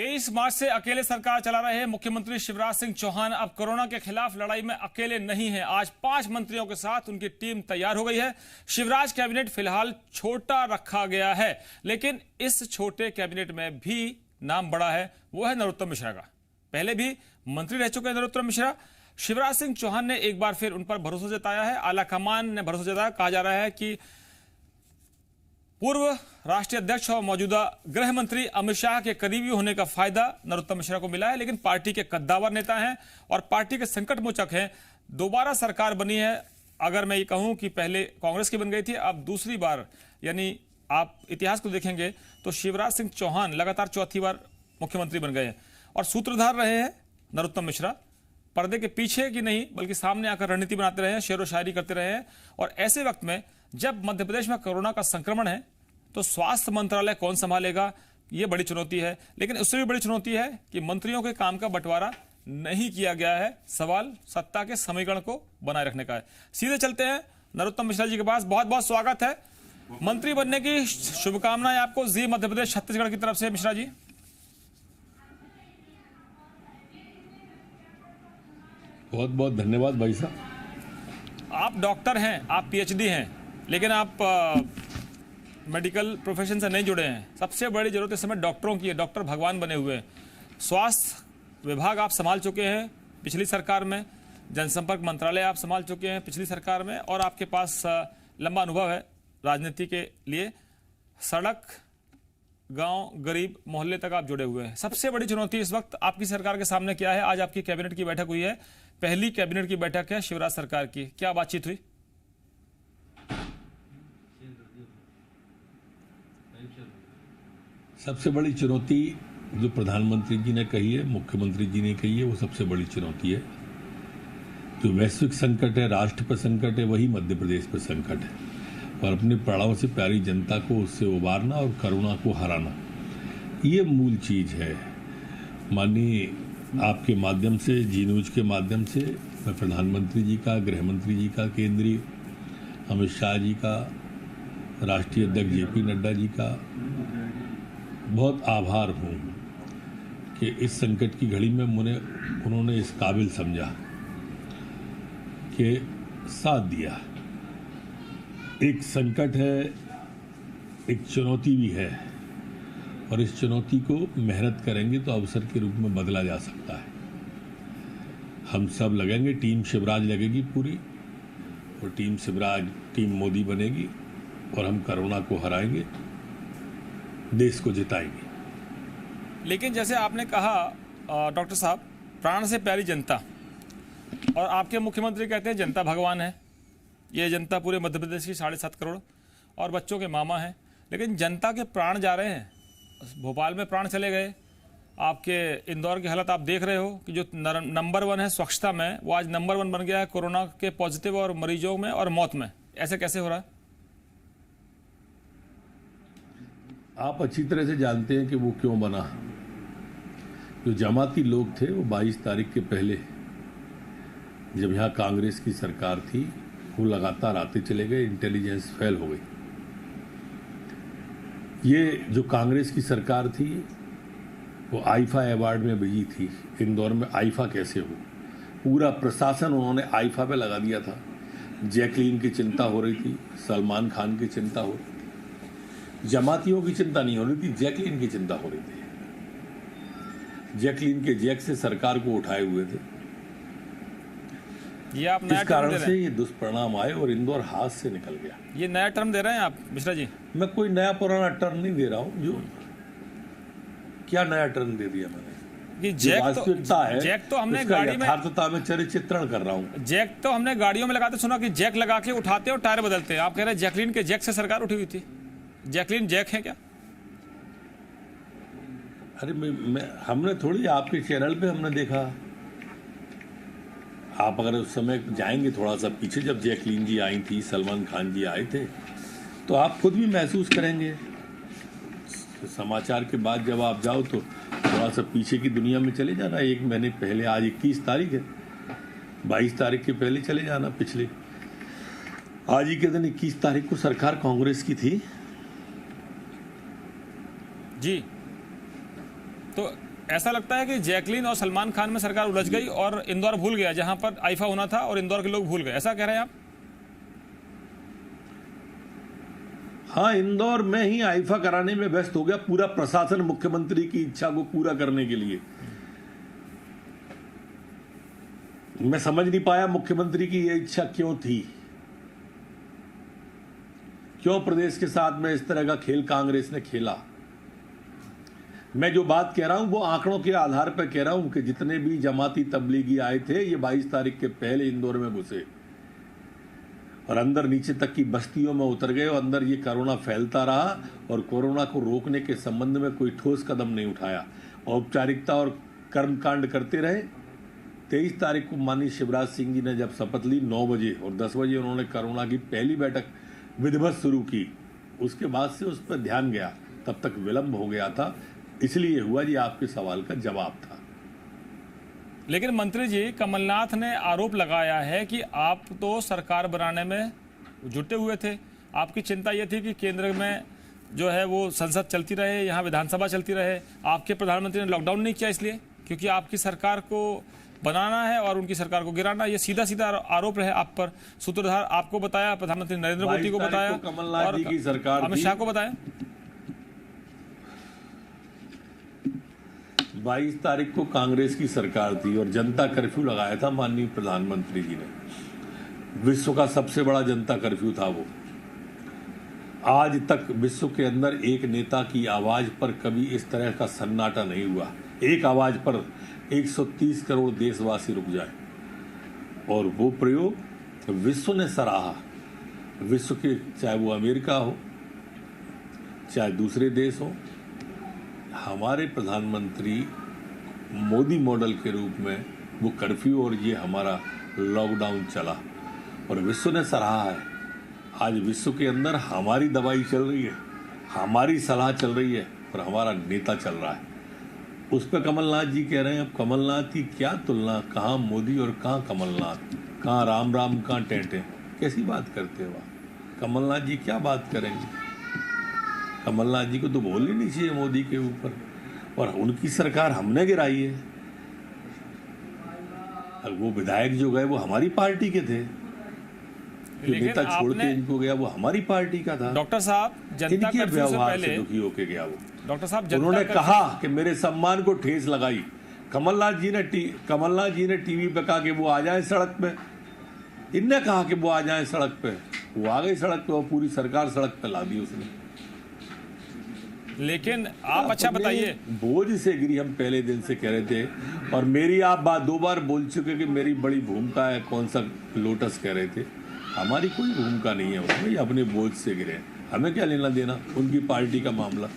23 मार्च से अकेले सरकार चला रहे मुख्यमंत्री शिवराज सिंह चौहान अब कोरोना के खिलाफ लड़ाई में अकेले नहीं हैं। आज 5 मंत्रियों के साथ उनकी टीम तैयार हो गई है। शिवराज कैबिनेट फिलहाल छोटा रखा गया है, लेकिन इस छोटे कैबिनेट में भी नाम बड़ा है, वो है नरोत्तम मिश्रा का। पहले भी मंत्री रह चुके हैं नरोत्तम मिश्रा। शिवराज सिंह चौहान ने एक बार फिर उन पर भरोसा जताया है। आलाकमान ने भरोसा जताया। कहा जा रहा है कि पूर्व राष्ट्रीय अध्यक्ष और मौजूदा गृह मंत्री अमित शाह के करीबी होने का फायदा नरोत्तम मिश्रा को मिला है, लेकिन पार्टी के कद्दावर नेता हैं और पार्टी के संकट मोचक हैं। दोबारा सरकार बनी है। अगर मैं ये कहूं कि पहले कांग्रेस की बन गई थी, अब दूसरी बार, यानी आप इतिहास को देखेंगे तो शिवराज सिंह चौहान लगातार चौथी बार मुख्यमंत्री बन गए हैं और सूत्रधार रहे हैं नरोत्तम मिश्रा। पर्दे के पीछे की नहीं बल्कि सामने आकर रणनीति बनाते रहे हैं, शेरो शायरी करते रहे हैं। और ऐसे वक्त में जब मध्य प्रदेश में कोरोना का संक्रमण है तो स्वास्थ्य मंत्रालय कौन संभालेगा, यह बड़ी चुनौती है। लेकिन उससे भी बड़ी चुनौती है कि मंत्रियों के काम का बंटवारा नहीं किया गया है। सवाल सत्ता के समीकरण को बनाए रखने का है। सीधे चलते हैं नरोत्तम मिश्रा जी के पास। बहुत बहुत स्वागत है। मंत्री बनने की शुभकामनाएं आपको जी मध्य प्रदेश छत्तीसगढ़ की तरफ से। मिश्रा जी, बहुत बहुत धन्यवाद भाई साहब। आप डॉक्टर हैं, आप पीएचडी हैं, लेकिन आप मेडिकल प्रोफेशन से नहीं जुड़े हैं। सबसे बड़ी जरूरत इस समय डॉक्टरों की है। डॉक्टर भगवान बने हुए हैं। स्वास्थ्य विभाग आप संभाल चुके हैं पिछली सरकार में, जनसंपर्क मंत्रालय आप संभाल चुके हैं पिछली सरकार में, और आपके पास लंबा अनुभव है राजनीति के लिए। सड़क, गांव, गरीब, मोहल्ले तक आप जुड़े हुए हैं। सबसे बड़ी चुनौती इस वक्त आपकी सरकार के सामने क्या है? आज आपकी कैबिनेट की बैठक हुई है, पहली कैबिनेट की बैठक है शिवराज सरकार की। क्या बातचीत हुई? सबसे बड़ी चुनौती जो प्रधानमंत्री जी ने कही है, मुख्यमंत्री जी ने कही है, वो सबसे बड़ी चुनौती है। जो वैश्विक संकट है, राष्ट्र पर संकट है, वही मध्य प्रदेश पर संकट है। और अपने प्राणों से प्यारी जनता को उससे उबारना और करुणा को हराना, ये मूल चीज है। माननीय आपके माध्यम से, जी न्यूज के माध्यम से मैं प्रधानमंत्री जी का, गृह मंत्री जी का, केंद्रीय अमित शाह जी का, राष्ट्रीय अध्यक्ष जेपी नड्डा जी का बहुत आभार हूँ कि इस संकट की घड़ी में उन्होंने इस काबिल समझा कि साथ दिया। एक संकट है, एक चुनौती भी है, और इस चुनौती को मेहनत करेंगे तो अवसर के रूप में बदला जा सकता है। हम सब लगेंगे, टीम शिवराज लगेगी पूरी, और टीम शिवराज टीम मोदी बनेगी, और हम कोरोना को हराएंगे, देश को जिताएंगे। लेकिन जैसे आपने कहा डॉक्टर साहब, प्राण से प्यारी जनता, और आपके मुख्यमंत्री कहते हैं जनता भगवान है। ये जनता पूरे मध्य प्रदेश की 7.5 करोड़ और बच्चों के मामा हैं। लेकिन जनता के प्राण जा रहे हैं। भोपाल में प्राण चले गए। आपके इंदौर की हालत आप देख रहे हो कि जो नंबर 1 है स्वच्छता में, वो आज नंबर 1 बन गया है कोरोना के पॉजिटिव और मरीजों में और मौत में। ऐसे कैसे हो रहा है? आप अच्छी तरह से जानते हैं कि वो क्यों बना। जो जमाती लोग थे वो 22 तारीख के पहले, जब यहाँ कांग्रेस की सरकार थी, वो लगातार आते चले गए, इंटेलिजेंस फेल हो गई। ये जो कांग्रेस की सरकार थी वो आईफा अवार्ड में बिजी थी। इंदौर में आईफा कैसे हो, पूरा प्रशासन उन्होंने आईफा पे लगा दिया था। जैकलीन की चिंता हो रही थी, सलमान खान की चिंता हो रही थी, जमातियों की चिंता नहीं हो रही थी, जैकलीन की चिंता हो रही थी। जैकलीन के जैक से सरकार को उठाए हुए थे। ये आप नया इस कारण से ये दुष्परिणाम आए और इंदौर हाथ से निकल गया। ये नया टर्म दे रहे हैं आप मिश्रा जी? मैं कोई नया पुराना टर्म नहीं दे रहा हूँ। जो क्या नया टर्म दे दिया मैंने? कि वास्तविकता है, जैक तो हमने गाड़ी में यथार्थता में चित्रण कर रहा हूँ। जैक तो हमने गाड़ियों में लगाते सुना कि जैक लगा के उठाते और टायर बदलते हैं। आप कह रहे हैं जैकलीन के जैक से सरकार उठी हुई थी। जैकलीन जैक है क्या? अरे हमने थोड़ी, आपके चैनल पे हमने देखा। आप अगर उस समय जाएंगे थोड़ा सा पीछे, जब जैकलीन जी आई थी, सलमान खान जी आए थे, तो आप खुद भी महसूस करेंगे। समाचार के बाद जब आप जाओ तो थोड़ा सा पीछे की दुनिया में चले जाना। 1 महीने पहले, आज 21 तारीख है, 22 तारीख के पहले चले जाना पिछले। आज ही के दिन 21 तारीख को सरकार कांग्रेस की थी जी। तो ऐसा लगता है कि जैकलीन और सलमान खान में सरकार उलझ गई और इंदौर भूल गया, जहां पर आईफा होना था और इंदौर के लोग भूल गए, ऐसा कह रहे हैं आप? हाँ, इंदौर में ही आईफा कराने में व्यस्त हो गया पूरा प्रशासन मुख्यमंत्री की इच्छा को पूरा करने के लिए। मैं समझ नहीं पाया मुख्यमंत्री की यह इच्छा क्यों थी, क्यों प्रदेश के साथ में इस तरह का खेल कांग्रेस ने खेला। मैं जो बात कह रहा हूं वो आंकड़ों के आधार पर कह रहा हूं कि जितने भी जमाती तबलीगी आए थे ये 22 तारीख के पहले इंदौर में घुसे और अंदर नीचे तक की बस्तियों में उतर गए और अंदर ये कोरोना फैलता रहा और कोरोना को रोकने के संबंध में कोई ठोस कदम नहीं उठाया, औपचारिकता और कर्मकांड करते रहे। 23 तारीख को माननीय शिवराज सिंह जी ने जब शपथ ली 9 बजे और 10 बजे उन्होंने कोरोना की पहली बैठक विधिवत शुरू की, उसके बाद से उस पर ध्यान गया, तब तक विलंब हो गया था, इसलिए हुआ। जी आपके सवाल का जवाब था। लेकिन मंत्री जी, कमलनाथ ने आरोप लगाया है कि आप तो सरकार बनाने में जुटे हुए थे, आपकी चिंता यह थी कि केंद्र में जो है वो संसद चलती रहे, यहाँ विधानसभा चलती रहे। आपके प्रधानमंत्री ने लॉकडाउन नहीं किया इसलिए क्योंकि आपकी सरकार को बनाना है और उनकी सरकार को गिराना। ये सीधा सीधा आरोप रहे आप पर। सूत्रधार आपको बताया, प्रधानमंत्री नरेंद्र मोदी को बताया कमलनाथ जी की सरकार, अमित शाह को बताया। 22 तारीख को कांग्रेस की सरकार थी और जनता कर्फ्यू लगाया था माननीय प्रधानमंत्री जी ने। विश्व का सबसे बड़ा जनता कर्फ्यू था वो। आज तक विश्व के अंदर एक नेता की आवाज पर कभी इस तरह का सन्नाटा नहीं हुआ। एक आवाज पर 130 करोड़ देशवासी रुक जाए और वो प्रयोग विश्व ने सराहा। विश्व के, चाहे वो अमेरिका हो चाहे दूसरे देश हो, हमारे प्रधानमंत्री मोदी मॉडल के रूप में वो कर्फ्यू और ये हमारा लॉकडाउन चला और विश्व ने सराहा है। आज विश्व के अंदर हमारी दवाई चल रही है, हमारी सलाह चल रही है और हमारा नेता चल रहा है। उस पर कमलनाथ जी कह रहे हैं, अब कमलनाथ की क्या तुलना, कहाँ मोदी और कहाँ कमलनाथ, कहाँ राम राम कहाँ टेंटे, कैसी बात करते हो आप? कमलनाथ जी क्या बात करेंगे? कमलनाथ जी को तो बोल ही नहीं चाहिए मोदी के ऊपर, और उनकी सरकार हमने गिराई है। और वो विधायक जो गए वो हमारी पार्टी के थे, जो नेता छोड़ के इनको गया वो हमारी पार्टी का था। डॉक्टर साहब, जनता कर्फ्यू से पहले दुखी होके गया वो। डॉक्टर साहब, उन्होंने कहा कि मेरे सम्मान को ठेस लगाई। कमलनाथ जी ने टीवी पे कहा कि वो आ जाए सड़क पे। इनने कहा कि वो आ जाए सड़क पे, वो आ गई सड़क पे और पूरी सरकार सड़क पे ला दी उसने। लेकिन आप अच्छा बताइए, बोझ से गिरी, हम पहले दिन से कह रहे थे और मेरी आप बात 2 बार बोल चुके कि मेरी बड़ी भूमिका है, कौन सा लोटस कह रहे थे। हमारी कोई भूमिका नहीं है उसमें, अपने बोझ से गिरे, हमें क्या लेना देना उनकी पार्टी का मामला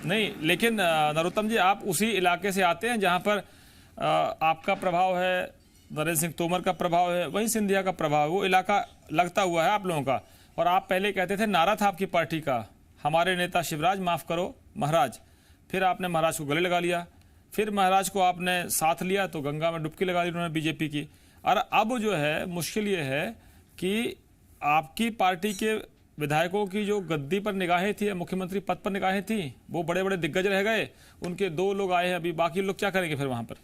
नहीं। लेकिन नरोत्तम जी, आप उसी इलाके से आते हैं जहां पर आपका प्रभाव है, नरेंद्र सिंह तोमर का प्रभाव है, वहीं सिंधिया का प्रभाव है, वो इलाका लगता हुआ है आप लोगों का। और आप पहले कहते थे, नारा था आपकी पार्टी का, हमारे नेता शिवराज माफ करो महाराज। फिर आपने महाराज को गले लगा लिया, फिर महाराज को आपने साथ लिया तो गंगा में डुबकी लगा ली उन्होंने बीजेपी की। और अब जो है मुश्किल ये है कि आपकी पार्टी के विधायकों की जो गद्दी पर निगाहें थी, मुख्यमंत्री पद पर निगाहें थी, वो बड़े बड़े दिग्गज रह गए, उनके 2 लोग आए हैं अभी, बाकी लोग क्या करेंगे फिर वहां पर?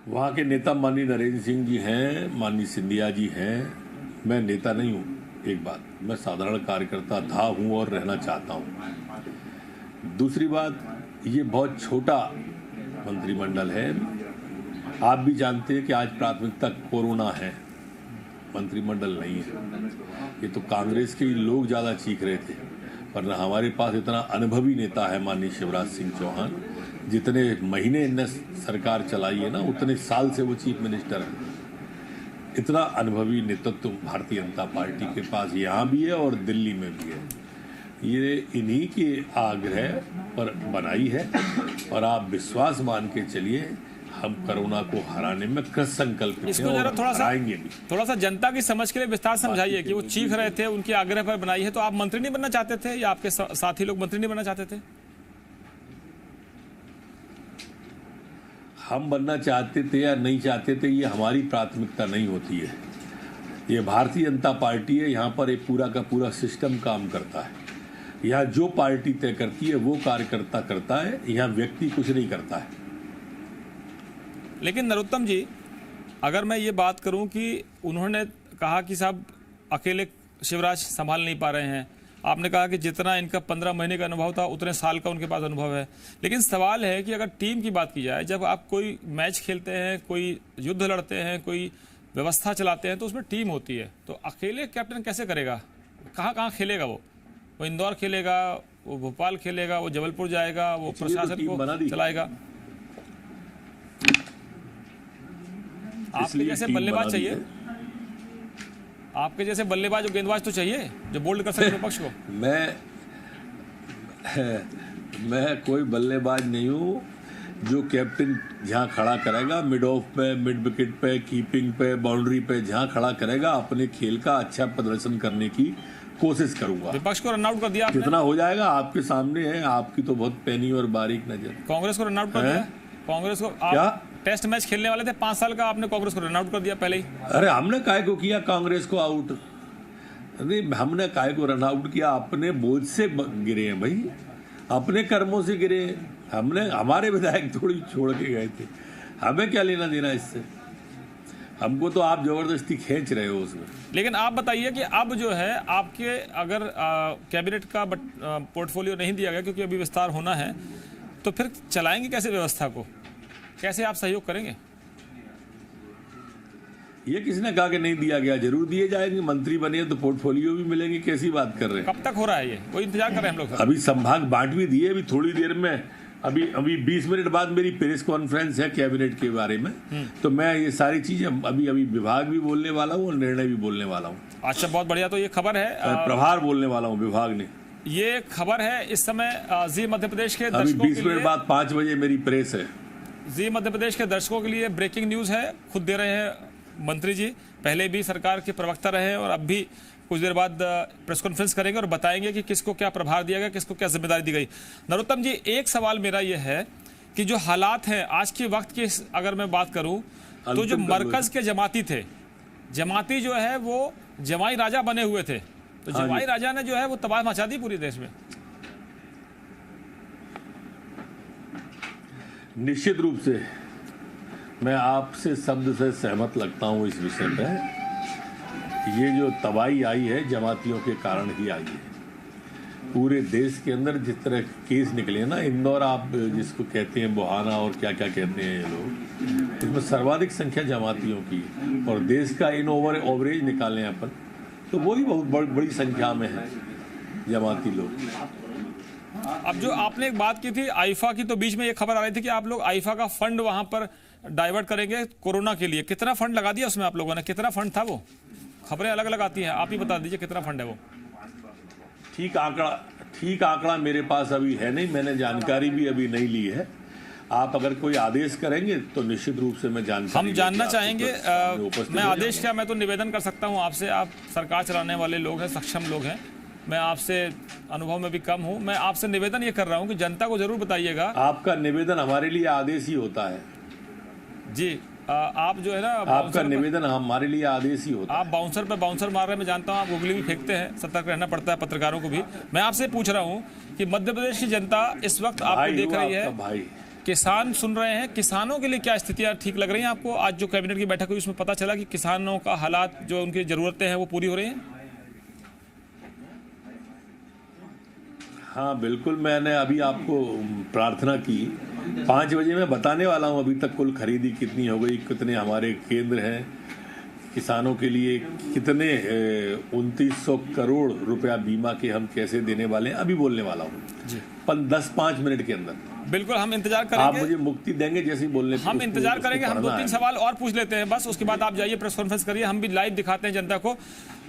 वहां के नेता माननीय नरेंद्र सिंह जी हैं, माननीय सिंधिया जी हैं। मैं नेता नहीं हूं, एक बात, मैं साधारण कार्यकर्ता था, हूं और रहना चाहता हूं। दूसरी बात, ये बहुत छोटा मंत्रिमंडल है। आप भी जानते हैं कि आज प्राथमिकता कोरोना है, मंत्रिमंडल नहीं है। ये तो कांग्रेस के ही लोग ज्यादा चीख रहे थे, वरना हमारे पास इतना अनुभवी नेता है माननीय शिवराज सिंह चौहान। जितने महीने इनने सरकार चलाई है ना, उतने साल से वो चीफ मिनिस्टर है। इतना अनुभवी नेतृत्व भारतीय जनता पार्टी के पास यहाँ भी है और दिल्ली में भी है। ये इन्हीं के आग्रह पर बनाई है और आप विश्वास मान के चलिए, हम कोरोना को हराने में कृत संकल्प हैं। इसको जरा थोड़ा सा जनता की समझ के लिए विस्तार समझाइए कि वो चीख रहे थे, उनके आग्रह पर बनाई है। तो आप मंत्री नहीं बनना चाहते थे या आपके साथी लोग मंत्री नहीं बनना चाहते थे? हम बनना चाहते थे या नहीं चाहते थे, ये हमारी प्राथमिकता नहीं होती है। ये भारतीय जनता पार्टी है, यहाँ पर एक पूरा का पूरा सिस्टम काम करता है। यहाँ जो पार्टी तय करती है वो कार्यकर्ता करता है, यहाँ व्यक्ति कुछ नहीं करता है। लेकिन नरोत्तम जी, अगर मैं ये बात करूं कि उन्होंने कहा कि साहब अकेले शिवराज संभाल नहीं पा रहे हैं, आपने कहा कि जितना इनका 15 महीने का अनुभव था उतने साल का उनके पास अनुभव है, लेकिन सवाल है कि अगर टीम की बात की जाए, जब आप कोई मैच खेलते हैं, कोई युद्ध लड़ते हैं, कोई व्यवस्था चलाते हैं, तो उसमें टीम होती है। तो अकेले कैप्टन कैसे करेगा? कहाँ कहाँ खेलेगा? वो इंदौर खेलेगा, वो भोपाल खेलेगा, वो जबलपुर जाएगा, वो प्रशासन को चलाएगा। आपके जैसे बल्लेबाज चाहिए, आपके जैसे बल्लेबाज और गेंदबाज तो चाहिए जो बोल्ड कर सके विपक्ष को। मैं कोई बल्लेबाज नहीं हूँ जो कैप्टन जहाँ खड़ा करेगा, मिड ऑफ पे, मिड विकेट पे, कीपिंग पे, बाउंड्री पे, जहाँ खड़ा करेगा अपने खेल का अच्छा प्रदर्शन करने की कोशिश करूंगा। विपक्ष को रन आउट कर दिया आपने। कितना हो जाएगा आपके सामने है, आपकी तो बहुत पैनी और बारीक नजर। कांग्रेस को रन आउट कर दिया, कांग्रेस को। आप क्या टेस्ट मैच खेलने वाले थे 5 साल का, आपने कांग्रेस को रन आउट कर दिया पहले ही। अरे हमने काहे को किया कांग्रेस को आउट? अरे हमने काहे को रन आउट किया? अपने बोझ से गिरे हैं भाई, अपने कर्मों से गिरे। हमने, हमारे विधायक थोड़ी छोड़ के गए थे, हमें क्या लेना देना इससे? हमको तो आप जबरदस्ती खींच रहे हो उसमें। लेकिन आप बताइए कि अब जो है आपके अगर कैबिनेट का पोर्टफोलियो नहीं दिया गया क्योंकि अभी विस्तार होना है, तो फिर चलाएंगे कैसे व्यवस्था को? कैसे आप सहयोग करेंगे? ये किसी ने कहा कि नहीं दिया गया, जरूर दिए जाएंगे। मंत्री बने तो पोर्टफोलियो भी मिलेंगे। कैसी बात कर रहे हैं? कब तक हो रहा है ये? कोई इंतजार कर रहे हैं हम लोग। अभी संभाग बांट भी दिए, अभी थोड़ी देर में, अभी 20 मिनट बाद मेरी प्रेस कॉन्फ्रेंस है कैबिनेट के बारे में, तो मैं ये सारी चीजें अभी विभाग भी बोलने वाला हूँ और निर्णय भी बोलने वाला हूँ। अच्छा, बहुत बढ़िया। तो ये खबर है, प्रभार बोलने वाला हूँ विभाग ने। ये खबर है इस समय जी मध्य प्रदेश के अभी दर्शकों 20 मिनट बाद 5 बजे मेरी प्रेस है। जी मध्य प्रदेश के दर्शकों के लिए ब्रेकिंग न्यूज है, खुद दे रहे हैं मंत्री जी। पहले भी सरकार के प्रवक्ता रहे और अब भी कुछ देर बाद प्रेस कॉन्फ्रेंस करेंगे और बताएंगे कि किसको क्या प्रभार दिया गया, किसको क्या जिम्मेदारी दी गई। नरोत्तम जी, एक सवाल मेरा यह है कि जो हालात हैं आज के वक्त की, अगर मैं बात करूं तो जो मरकज के जमाती थे, जमाती जो है वो जमाई राजा बने हुए थे, तो जमाई राजा ने जो है वो तबाह मचा दी पूरे देश में। निश्चित रूप से मैं आपसे शब्द से सहमत लगता हूं इस विषय पे। ये जो तबाही आई है जमातियों के कारण ही आई है। पूरे देश के अंदर जिस तरह केस निकले ना, इंदौर आप जिसको कहते हैं, बुहाना और क्या क्या कहते हैं ये लोग, इसमें सर्वाधिक संख्या जमातियों की, और देश का इन ओवर एवरेज निकालें अपन तो वही बहुत बड़ी संख्या में है जमाती लोग। अब जो आपने एक बात की थी आईफा की, तो बीच में ये खबर आ रही थी कि आप लोग आईफा का फंड वहां पर डाइवर्ट करेंगे कोरोना के लिए। कितना फंड लगा दिया उसमें आप लोगों ने? कितना फंड था वो? खबरें अलग अलग आती हैं, आप ही बता दीजिए कितना फंड है वो। ठीक आंकड़ा मेरे पास अभी है नहीं, मैंने जानकारी भी अभी नहीं ली है। आप अगर कोई आदेश करेंगे तो निश्चित रूप से मैं जानकारी, हम जानना चाहेंगे। मैं आदेश क्या, मैं तो निवेदन कर सकता हूं आपसे, आप सरकार चलाने वाले लोग हैं, सक्षम लोग हैं, मैं आपसे अनुभव में भी कम हूं, मैं आपसे निवेदन ये कर रहा हूं कि जनता को जरूर बताइएगा। आपका निवेदन हमारे लिए आदेश ही होता है जी। आप जो है ना, आपका निवेदन हमारे लिए आदेश ही होता है। आप बाउंसर पे बाउंसर मार रहे हैं, मैं जानता हूं, आप उंगली भी फेंकते हैं, सतर्क रहना पड़ता है पत्रकारों को भी। मैं आपसे पूछ रहा हूं कि मध्य प्रदेश की जनता इस वक्त आपको देख रही है, भाई किसान सुन रहे हैं, किसानों के लिए क्या स्थितियां ठीक लग रही हैं आपको? आज जो कैबिनेट की बैठक हुई उसमें पता चला कि किसानों का हालात, जो उनकी जरूरतें हैं वो पूरी हो रही हैं। हाँ बिल्कुल, मैंने अभी आपको प्रार्थना की, 5 बजे मैं बताने वाला हूँ अभी तक कुल खरीदी कितनी हो गई, कितने हमारे केंद्र हैं किसानों के लिए, कितने 2900 करोड़ रुपया बीमा के हम कैसे देने वाले हैं, अभी बोलने वाला हूँ 10-5 मिनट के अंदर। बिल्कुल, हम इंतजार करेंगे। आप मुझे मुक्ति देंगे जैसे ही बोलने, हम इंतजार करेंगे। हम 2-3 सवाल और पूछ लेते हैं बस, उसके बाद आप जाइए प्रेस कॉन्फ्रेंस करिए, हम भी लाइव दिखाते हैं जनता को।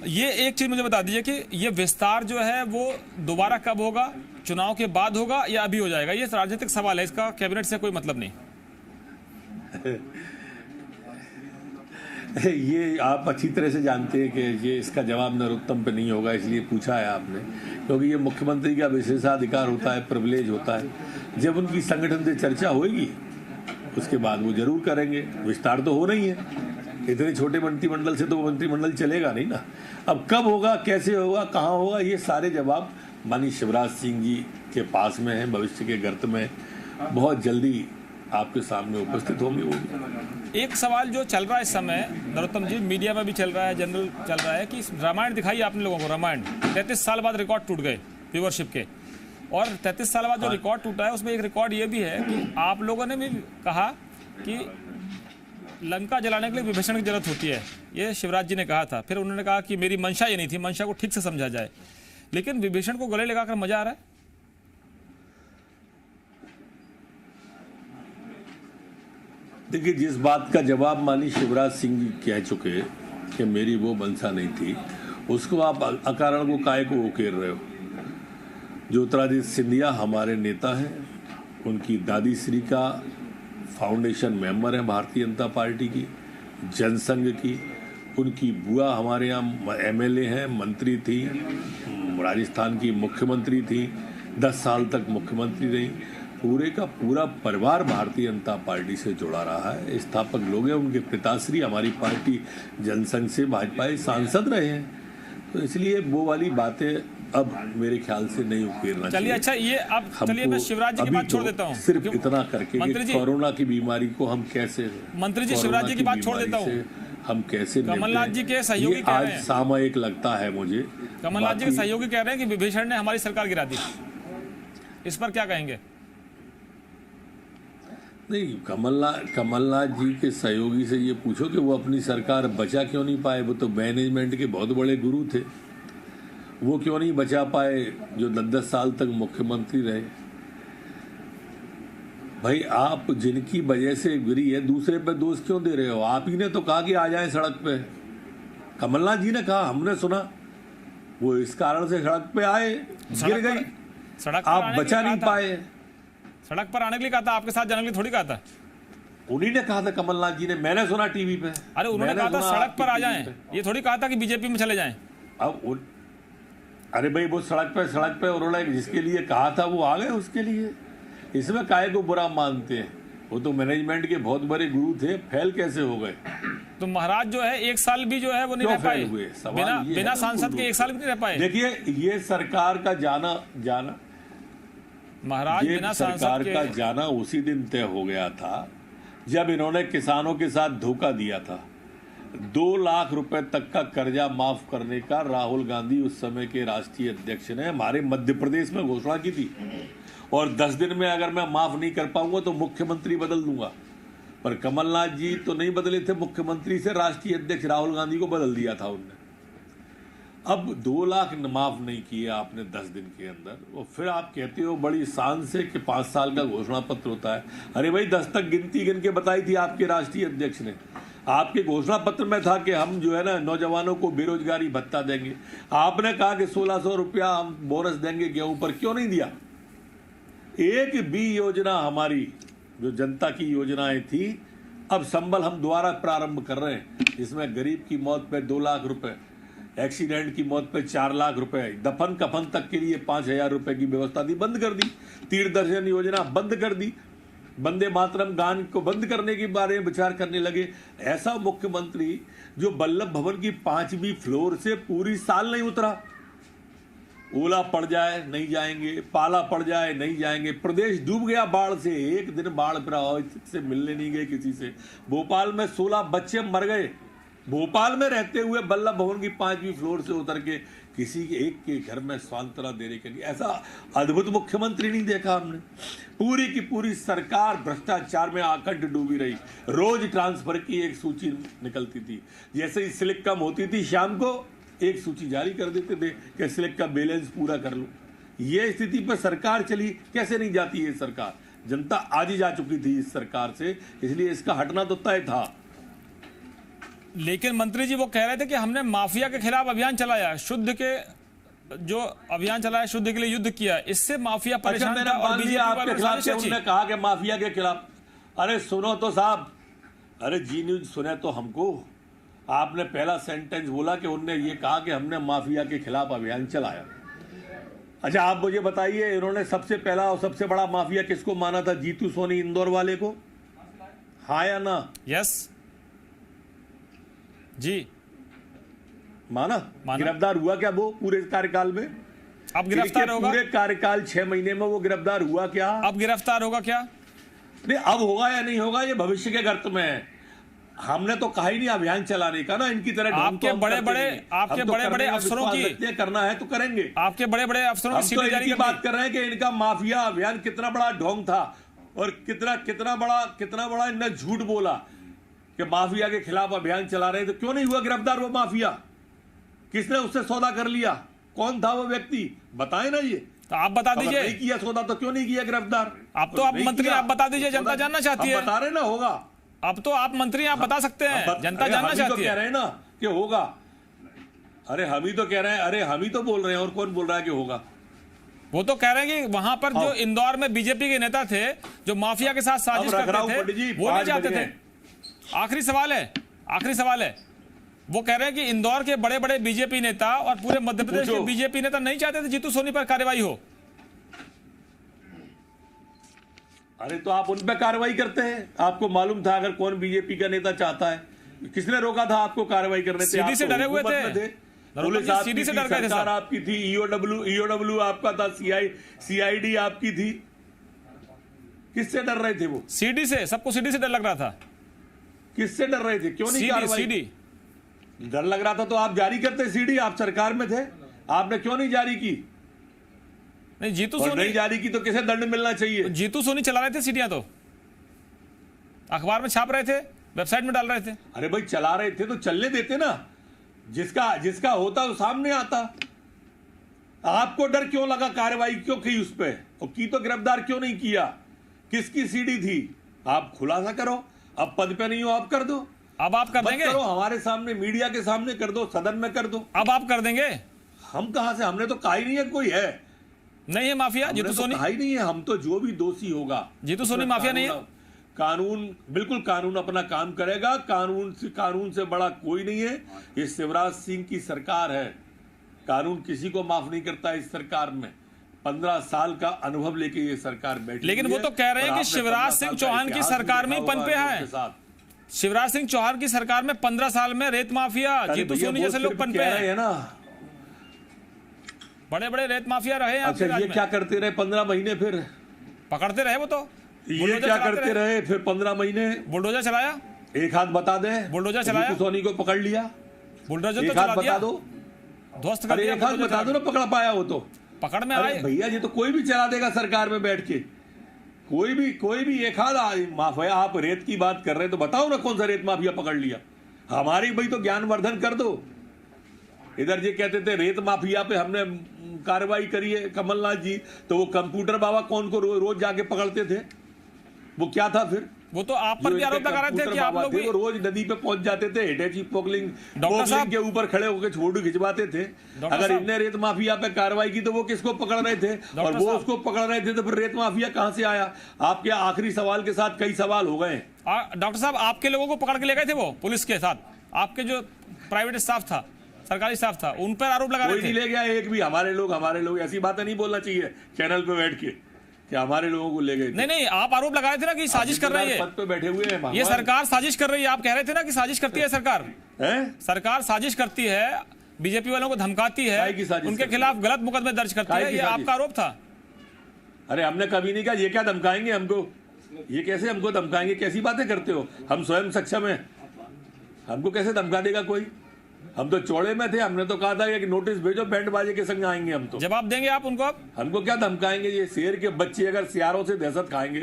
ये एक चीज मुझे बता दीजिए कि ये विस्तार जो है वो दोबारा कब होगा? चुनाव के बाद होगा या अभी हो जाएगा? ये राजनीतिक सवाल है, इसका कैबिनेट से कोई मतलब नहीं। ये आप अच्छी तरह से जानते हैं कि ये इसका जवाब नरोत्तम पे नहीं होगा, इसलिए पूछा है आपने, क्योंकि ये मुख्यमंत्री का विशेषाधिकार होता है, प्रिविलेज होता है। जब उनकी संगठन से चर्चा होगी उसके बाद वो जरूर करेंगे। विस्तार तो हो रही है, इतने छोटे मंत्रिमंडल से तो मंत्रिमंडल चलेगा नहीं ना। अब कब होगा, कैसे होगा, कहाँ होगा, ये सारे जवाब माननीय शिवराज सिंह जी के पास में है, भविष्य के गर्त में बहुत जल्दी आपके सामने उपस्थित होंगे। वो एक सवाल जो चल रहा है इस समय नरोत्तम जी, मीडिया में भी चल रहा है, जनरल चल रहा है कि रामायण दिखाई आपने लोगों को, रामायण 33 साल बाद रिकॉर्ड टूट गए व्यूवरशिप के, और 33 साल बाद जो रिकॉर्ड टूटा है उसमें एक रिकॉर्ड ये भी है कि आप लोगों ने भी कहा कि लंका जलाने के लिए विभीषण की जरूरत होती है, ये शिवराज जी ने कहा था। फिर उन्होंने कहा कि मेरी मंशा ये नहीं थी, मंशा को ठीक से समझा जाए, लेकिन विभीषण को गले लगाकर मजा आ रहा है। देखिए, जिस बात का जवाब माननीय शिवराज सिंह जी कह चुके कि मेरी वो मंशा नहीं थी, उसको आप अकारण को काहे को उकेर रहे हो। ज्योतिरादित्य सिंधिया हमारे नेता हैं, उनकी दादी श्री का फाउंडेशन मेंबर है भारतीय जनता पार्टी की, जनसंघ की। उनकी बुआ हमारे यहाँ एमएलए हैं, मंत्री थी, राजस्थान की मुख्यमंत्री थी, 10 साल तक मुख्यमंत्री रही। पूरे का पूरा परिवार भारतीय जनता पार्टी से जुड़ा रहा है, स्थापक लोग हैं। उनके पिताश्री हमारी पार्टी जनसंघ से भाजपा सांसद रहे हैं, तो इसलिए वो वाली बातें अब मेरे ख्याल से नहीं उकेरना चाहिए। चलिए, अच्छा ये अब चलिए मैं शिवराज जी की बात छोड़ देता हूँ, सिर्फ इतना करके कि कोरोना की बीमारी को हम कैसे, मंत्री जी शिवराज जी की बात छोड़ देता हूँ, हम कैसे, कमलनाथ जी के सहयोगी कह रहे हैं, आज सामयिक लगता है मुझे, कमलनाथ जी के सहयोगी कह रहे हैं कि विभीषण ने हमारी सरकार गिरा दी, इस पर क्या कहेंगे? नहीं, कमलनाथ जी के सहयोगी से ये पूछो कि वो अपनी सरकार बचा क्यों नहीं पाए। वो तो मैनेजमेंट के बहुत बड़े गुरु थे, वो क्यों नहीं बचा पाए जो 10-10 साल तक मुख्यमंत्री रहे। भाई, आप जिनकी वजह से गिरी है, दूसरे पे दोष क्यों दे रहे हो? आप ही ने तो कहा कि आ जाए सड़क पे, कमलनाथ जी ने कहा, हमने सुना, वो इस कारण से सड़क पे आए, गिर गई, आप बचा नहीं पाए। सड़क पर आने के लिए कहा था, आपके साथ जाने के लिए थोड़ी कहा था। उन्हीं ने कहा था, कमलनाथ जी ने, मैंने सुना टीवी पे। अरे उन्होंने कहा था सड़क पर आ जाएं, ये थोड़ी कहा था कि बीजेपी में चले जाएं। अब अरे भाई, वो सड़क पे उन्होंने जिसके लिए कहा था वो आ गए उसके लिए, इसमें काहे को बुरा मानते हैं? वो तो मैनेजमेंट के बहुत बड़े गुरु थे, फेल कैसे हो गए? तो महाराज जो है 1 साल भी जो है वो नहीं रह पाए, बिना सांसद के 1 साल भी नहीं रह पाए। देखिए, ये सरकार का जाना महाराज बिना सरकार का जाना उसी दिन तय हो गया था जब इन्होंने किसानों के साथ धोखा दिया था। 2 लाख रुपए तक का कर्जा माफ करने का राहुल गांधी उस समय के राष्ट्रीय अध्यक्ष ने हमारे मध्य प्रदेश में घोषणा की थी, और 10 दिन में अगर मैं माफ नहीं कर पाऊंगा तो मुख्यमंत्री बदल दूंगा। पर कमलनाथ जी तो नहीं बदले थे, मुख्यमंत्री से राष्ट्रीय अध्यक्ष राहुल गांधी को बदल दिया था उनने। अब 2 लाख माफ नहीं किए आपने 10 दिन के अंदर, और फिर आप कहते हो बड़ी शान से कि 5 साल का घोषणा पत्र होता है। अरे भाई, 10 तक गिनती गिन के बताई थी आपके राष्ट्रीय अध्यक्ष ने। आपके घोषणा पत्र में था कि हम जो है ना नौजवानों को बेरोजगारी भत्ता देंगे। आपने कहा कि 1600 रुपया हम बोनस देंगे गेहूं पर, क्यों नहीं दिया? एक भी योजना हमारी जो जनता की योजनाएं थी, अब संबल हम दोबारा प्रारंभ कर रहे हैं, जिसमें गरीब की मौत पे 2 लाख रुपए, एक्सीडेंट की मौत पे 4 लाख रुपए, दफन कफन तक के लिए 5000 रुपए की व्यवस्था थी, बंद कर दी। तीर्थ दर्शन योजना बंद कर दी। वंदे मातरम गान को बंद करने के बारे में विचार करने लगे। ऐसा मुख्यमंत्री जो वल्लभ भवन की 5वीं फ्लोर से पूरी साल नहीं उतरा। ओला पड़ जाए नहीं जाएंगे, पाला पड़ जाए नहीं जाएंगे। प्रदेश डूब गया बाढ़ से, एक दिन बाढ़ प्रभावित से मिलने नहीं गए किसी से। भोपाल में 16 बच्चे मर गए, भोपाल में रहते हुए वल्लभ भवन की 5वीं फ्लोर से उतर के किसी एक के घर में सांत्वना देने के लिए। ऐसा अद्भुत मुख्यमंत्री नहीं देखा हमने। पूरी की पूरी सरकार भ्रष्टाचार में आकंठ डूबी रही। रोज ट्रांसफर की एक सूची निकलती थी, जैसे ही स्लिप कम होती थी शाम को एक सूची जारी कर देते थे कि स्लिप का बैलेंस पूरा कर लो। ये स्थिति पर सरकार चली, कैसे नहीं जाती है सरकार? जनता आज ही जा चुकी थी इस सरकार से, इसलिए इसका हटना तो तय था। लेकिन मंत्री जी वो कह रहे थे कि हमने माफिया के खिलाफ अभियान चलाया, शुद्ध के जो अभियान चलाया, शुद्ध के लिए युद्ध किया, इससे माफिया परेशान था और बीजेपी आपके खिलाफ उन्होंने कहा कि माफिया के खिलाफ। अरे सुनो तो साहब, अरे जी न्यूज सुने तो हमको। आपने पहला सेंटेंस बोला कि उन्होंने ये कहा कि हमने माफिया के खिलाफ अभियान चलाया। अच्छा, आप मुझे बताइए, इन्होंने सबसे पहला और सबसे बड़ा माफिया किसको माना था? जीतू सोनी इंदौर वाले को, हाँ या ना? यस। जी माना गिरफ्तार हुआ क्या वो पूरे कार्यकाल में? अब गिरफ्तार होगा? पूरे कार्यकाल 6 महीने में वो गिरफ्तार हुआ क्या? अब गिरफ्तार होगा क्या? नहीं, अब होगा या नहीं होगा ये भविष्य के गर्त में है। हमने तो कहा ही नहीं अभियान चलाने का ना, इनकी तरह आपके बड़े-बड़े अफसरों की करना है तो करेंगे। आपके बड़े-बड़े अफसरों की हम तो इनकी बात कर रहे हैं कि इनका माफिया अभियान कितना बड़ा ढोंग था और कितना बड़ा इन्होंने झूठ बोला कि माफिया के खिलाफ अभियान चला रहे थे। क्यों नहीं हुआ गिरफ्तार वो माफिया? किसने उससे सौदा कर लिया? कौन था वो व्यक्ति? बताएं ना ये। तो आप बता दीजिए। नहीं किया सौदा तो क्यों नहीं किया गिरफ्तार? आप तो आप मंत्री, आप बता दीजिए, जनता जानना चाहती है। बता रहे ना होगा। अब तो आप मंत्री, आप बता सकते हैं, जनता जानना चाहती है। कह रहे हैं ना कि होगा। अरे हम ही तो कह रहे हैं, अरे हम ही तो बोल रहे हैं, और कौन बोल रहा है कि होगा? वो तो कह रहे हैं कि वहां पर जो इंदौर में बीजेपी के नेता थे जो माफिया के साथ साजिश करते थे वो नहीं चाहते थे। आखिरी सवाल है, वो कह रहे हैं कि इंदौर के बड़े बड़े बीजेपी नेता और पूरे मध्य प्रदेश के बीजेपी नेता नहीं चाहते थे जीतू सोनी पर कार्रवाई हो। अरे तो आप उन पर कार्रवाई करते हैं। आपको मालूम था अगर कौन बीजेपी का नेता चाहता है? किसने रोका था आपको कार्रवाई करने से? सीडी से डरे हुए थे। पुलिस आपकी थी, सरकार आपकी थी, ईओडब्ल्यू आपका था, सीआईडी आपकी थी। किससे डर रहे थे वो? सीडी से, सबको सीडी से डर लग रहा था। किससे डर रहे थे? क्यों नहीं कार्रवाई? सीडी डर लग रहा था तो आप जारी करते सीडी। आप सरकार में थे, आपने क्यों नहीं जारी की? नहीं, जीतू सोनी नहीं जारी की तो किसे दंड मिलना चाहिए? तो जीतू सोनी चला रहे थे सीडियां, तो अखबार में छाप रहे थे, वेबसाइट में डाल रहे थे। अरे भाई चला रहे थे तो चलने देते ना। जिसका होता वो सामने आता। आपको डर क्यों लगा? कार्रवाई क्यों की उस पर? और की तो गिरफ्तार क्यों नहीं किया? किसकी सीडी थी? आप खुलासा करो। अब पद पे नहीं हो, आप कर दो। अब आप कर देंगे? करो, हमारे सामने, मीडिया के सामने कर दो, सदन में कर दो। अब आप कर देंगे? हम कहां से? हमने तो कहा ही नहीं है कोई है, नहीं है माफिया जीतू सोनी। कहा ही नहीं है। हम तो जो भी दोषी होगा, जीतू सोनी माफिया नहीं है। कानून, बिल्कुल कानून अपना काम करेगा। कानून से बड़ा कोई नहीं है। ये शिवराज सिंह की सरकार है। कानून किसी को माफ नहीं करता। इस सरकार में 15 साल का अनुभव लेके ये सरकार बैठी। लेकिन वो तो कह रहे हैं कि शिवराज सिंह चौहान की सरकार में ही पनपे है। शिवराज सिंह चौहान की सरकार में 15 साल में रेत माफिया, जीतू सोनी जैसे लोग पनपे हैं ना। बड़े बड़े रेत माफिया रहे। अच्छा, ये क्या करते रहे 15 महीने? फिर पकड़ते रहे। वो तो ये क्या करते रहे फिर 15 महीने? बुलडोजर चलाया। एक हाथ बता दे। बुलडोजर चलाया। जीतू सोनी को पकड़ लिया। बुलडोजर तो चला दिया। बता दो, ध्वस्त कर दिया। एक हाथ बता दो ना पकड़ पाया हो तो। पकड़ में आए भैया, ये तो कोई भी चला देगा सरकार में बैठ के। कोई भी एक हाथ माफिया। आप रेत की बात कर रहे हैं तो बताओ ना कौन सा रेत माफिया पकड़ लिया? हमारी भाई तो ज्ञानवर्धन कर दो। इधर ये कहते थे रेत माफिया पे हमने कार्रवाई करी है कमलनाथ जी, तो वो कंप्यूटर बाबा कौन को रोज जाके पकड़ते थे? वो क्या था फिर? वो तो आप पर भी आरोप लगा रहे थे कि आप लोग वो रोज नदी पे पहुंच जाते थे, हिटेची पोकलिंग के ऊपर खड़े होकर फोटो खिंचवाते थे। अगर इनने रेत माफिया पे कार्रवाई की तो वो किसको पकड़ रहे थे? और वो उसको पकड़ रहे थे, तो फिर रेत माफिया कहां से आया? आपके आखिरी सवाल के साथ कई सवाल हो गए। डॉक्टर साहब, आपके लोगों को पकड़ के ले गए थे वो पुलिस के साथ? आपके जो प्राइवेट स्टाफ था, सरकारी स्टाफ था, उन पर आरोप लगा रहे थे? कोई नहीं ले गया एक भी। हमारे लोग ऐसी बातें नहीं बोलना चाहिए चैनल पे बैठ के कि हमारे लोगों को ले गए। नहीं, आप आरोप लगा रहे थे ना कि साजिश कर रही है। पद पे बैठे हुए हैं, ये सरकार साजिश कर रही है। आप कह रहे थे ना कि साजिश करती है सरकार। सरकार साजिश करती है, बीजेपी वालों को धमकाती है, उनके खिलाफ गलत मुकदमे दर्ज करती है। ये आपका आरोप था। अरे हमने कभी नहीं कहा। ये क्या धमकाएंगे हमको? ये कैसे हमको धमकाएंगे? कैसी बातें करते हो? हम स्वयं सक्षम है। हमको कैसे धमका देगा कोई? हम तो चौड़े में थे। हमने तो कहा था कि नोटिस भेजो, बैंड बाजे के संग आएंगे हम। तो जवाब देंगे आप उनको? अब हमको क्या धमकाएंगे? ये शेर के बच्चे अगर सियारों से दहशत खाएंगे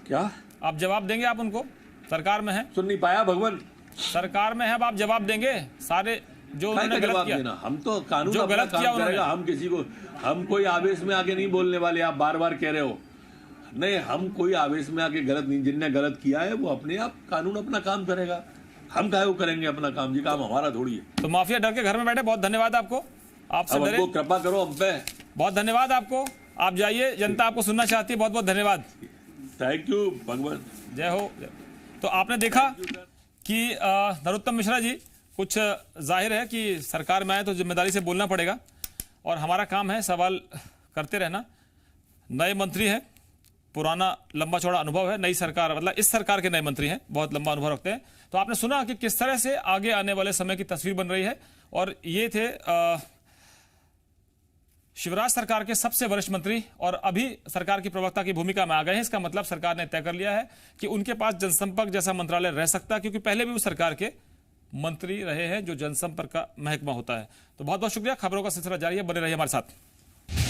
क्या? आप जवाब देंगे? आप उनको सरकार में है? सुन नहीं पाया भगवान? सरकार में है, अब आप जवाब देंगे सारे जो उन्होंने गलत किया। हम तो कानून जो गलत किया करेगा। हम किसी को, हम कोई आवेश में आके नहीं बोलने वाले। आप बार बार कह रहे हो। नहीं, हम कोई आवेश में आके गलत नहीं। जिनने गलत किया है वो अपने आप कानून अपना काम करेगा। हम काहे वो करेंगे अपना काम? जी काम हमारा थोड़ी है। तो माफिया डर के घर में बैठे। बहुत धन्यवाद आपको। आपसे हमको कृपा करो हम पे। बहुत धन्यवाद आपको। आप जाइए, जनता आपको सुनना चाहती है। बहुत बहुत धन्यवाद। थैंक यू भगवान। जय हो। तो आपने देखा कि नरोत्तम मिश्रा जी, कुछ जाहिर है कि सरकार में आए तो जिम्मेदारी से बोलना पड़ेगा और हमारा काम है सवाल करते रहना। नए मंत्री हैं, पुराना लंबा चौड़ा अनुभव है, नई सरकार मतलब इस सरकार के नए मंत्री हैं, बहुत लंबा अनुभव रखते हैं। तो आपने सुना कि किस तरह से आगे आने वाले समय की तस्वीर बन रही है। और ये थे शिवराज सरकार के सबसे वरिष्ठ मंत्री और अभी सरकार की प्रवक्ता की भूमिका में आ गए हैं। इसका मतलब सरकार ने तय कर लिया है कि उनके पास जनसंपर्क जैसा मंत्रालय रह सकता है, क्योंकि पहले भी वो सरकार के मंत्री रहे हैं जो जनसंपर्क का महकमा होता है। तो बहुत बहुत शुक्रिया। खबरों का सिलसिला जारी है, बने रहिए हमारे साथ।